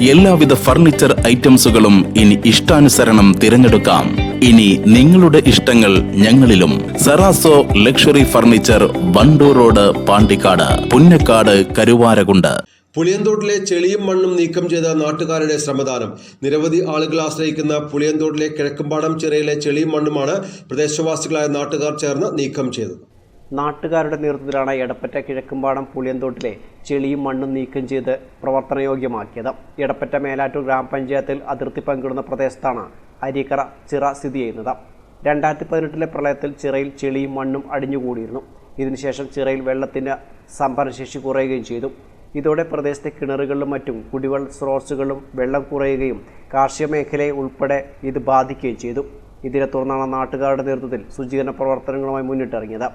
എല്ലാവിധ ഫർണിച്ചർ ഐറ്റംസുകളും ഇനി ഇഷ്ടാനുസരണം തിരഞ്ഞെടുക്കാം. ഇനി നിങ്ങളുടെ ഇഷ്ടങ്ങൾ ഞങ്ങളിലും. സെറാസോ luxury furniture, Wandoor road, Pandikkad, Punnakkad, Karuvarakundu. പുളിയന്തോട്ടിലെ ചെളിയും മണ്ണും നീക്കം ചെയ്ത നാട്ടുകാരുടെ ശ്രമദാനം. നിരവധി ആളുകൾ ആശ്രയിക്കുന്ന പുളിയന്തോട്ടിലെ കിഴക്കുംപാടം ചിറയിലെ ചെളിയും മണ്ണുമാണ് പ്രദേശവാസികളായ നാട്ടുകാർ ചേർന്ന് നീക്കം ചെയ്തത്. നാട്ടുകാരുടെ നേതൃത്വത്തിലാണ് എടപ്പറ്റ കിഴക്കുംപാടം പുളിയന്തോട്ടിലെ ചെളിയും മണ്ണും നീക്കം ചെയ്ത് പ്രവർത്തനയോഗ്യമാക്കിയത്. എടപ്പറ്റ മേലാറ്റൂർ ഗ്രാമപഞ്ചായത്തിൽ അതിർത്തി പങ്കിടുന്ന പ്രദേശത്താണ് അരീക്കര ചിറ സ്ഥിതി ചെയ്യുന്നത്. 2018 പ്രളയത്തിൽ ചിറയിൽ ചെളിയും മണ്ണും അടിഞ്ഞുകൂടിയിരുന്നു. ഇതിനുശേഷം ചിറയിൽ വെള്ളത്തിൻ്റെ സംഭരണശേഷി കുറയുകയും ചെയ്തു. ഇതോടെ പ്രദേശത്തെ കിണറുകളിലും മറ്റും കുടിവെള്ള സ്രോതസ്സുകളിലും വെള്ളം കുറയുകയും കാർഷിക മേഖലയെ ഉൾപ്പെടെ ഇത് ബാധിക്കുകയും ചെയ്തു. ഇതിനെ തുടർന്നാണ് നാട്ടുകാരുടെ നേതൃത്വത്തിൽ ശുചീകരണ പ്രവർത്തനങ്ങളുമായി മുന്നിട്ടിറങ്ങിയത്.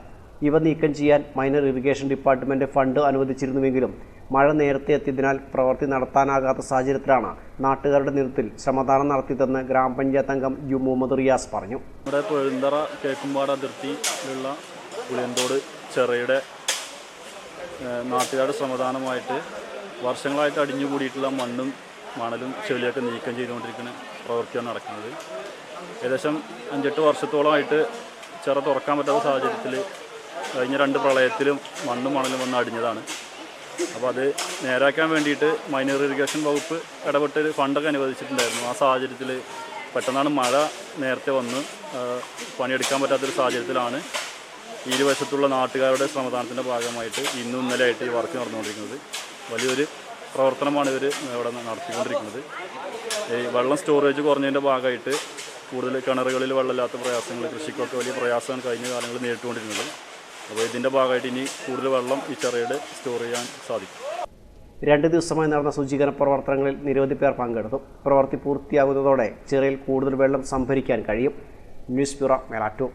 ഇവ നീക്കം ചെയ്യാൻ മൈനർ ഇറിഗേഷൻ ഡിപ്പാർട്ട്മെൻറ്റ് ഫണ്ട് അനുവദിച്ചിരുന്നുവെങ്കിലും മഴ നേരത്തെ എത്തിയതിനാൽ പ്രവൃത്തി നടത്താനാകാത്ത സാഹചര്യത്തിലാണ് നാട്ടുകാരുടെ നേതൃത്വത്തിൽ ശ്രമദാനം നടത്തിയതെന്ന് ഗ്രാമപഞ്ചായത്ത് അംഗം യു മുഹമ്മദ് റിയാസ് പറഞ്ഞു. നമ്മുടെ പൊഴുന്തറ കേക്കുംപാട് അതിർത്തിയിലുള്ള പുളിയന്തോട് ചിറയുടെ നാട്ടുകാരുടെ ശ്രമദാനമായിട്ട് വർഷങ്ങളായിട്ട് അടിഞ്ഞുകൂടിയിട്ടുള്ള മണ്ണും മണലും ചെളിയൊക്കെ നീക്കം ചെയ്തുകൊണ്ടിരിക്കുന്ന പ്രവൃത്തിയാണ് നടക്കുന്നത്. ഏകദേശം 5-8 വർഷത്തോളമായിട്ട് ചിറ തുറക്കാൻ പറ്റാത്ത സാഹചര്യത്തിൽ കഴിഞ്ഞ 2 പ്രളയത്തിലും മണ്ണും മണലും വന്ന് അടിഞ്ഞതാണ്. അപ്പോൾ അത് നേരാക്കാൻ വേണ്ടിയിട്ട് മൈനർ ഇറിഗേഷൻ വകുപ്പ് ഇടപെട്ട് ഫണ്ടൊക്കെ അനുവദിച്ചിട്ടുണ്ടായിരുന്നു. ആ സാഹചര്യത്തിൽ പെട്ടെന്നാണ് മഴ നേരത്തെ വന്ന് പണിയെടുക്കാൻ പറ്റാത്തൊരു സാഹചര്യത്തിലാണ് ഇരുവശത്തുള്ള നാട്ടുകാരുടെ ശ്രമദാനത്തിൻ്റെ ഭാഗമായിട്ട് ഇന്നും ഇന്നലെയായിട്ട് ഈ വർക്ക് നടന്നുകൊണ്ടിരിക്കുന്നത്. വലിയൊരു പ്രവർത്തനമാണ് ഇവർ ഇവിടെ നടത്തിക്കൊണ്ടിരിക്കുന്നത്. ഈ വെള്ളം സ്റ്റോറേജ് കുറഞ്ഞതിൻ്റെ ഭാഗമായിട്ട് കൂടുതൽ കിണറുകളിൽ വെള്ളമില്ലാത്ത പ്രയാസങ്ങൾ, കൃഷിക്കൊക്കെ വലിയ പ്രയാസമാണ് കഴിഞ്ഞ കാലങ്ങളിൽ നേരിട്ടുകൊണ്ടിരുന്നത്. അപ്പോൾ ഇതിൻ്റെ ഭാഗമായിട്ട് ഇനി കൂടുതൽ വെള്ളം ഈ ചിറയുടെ സ്റ്റോർ ചെയ്യാൻ സാധിക്കും. 2 ദിവസമായി നടന്ന ശുചീകരണ പ്രവർത്തനങ്ങളിൽ നിരവധി പേർ പങ്കെടുത്തു. പ്രവൃത്തി പൂർത്തിയാകുന്നതോടെ ചിറയിൽ കൂടുതൽ വെള്ളം സംഭരിക്കാൻ കഴിയും. News bureau, Melattur.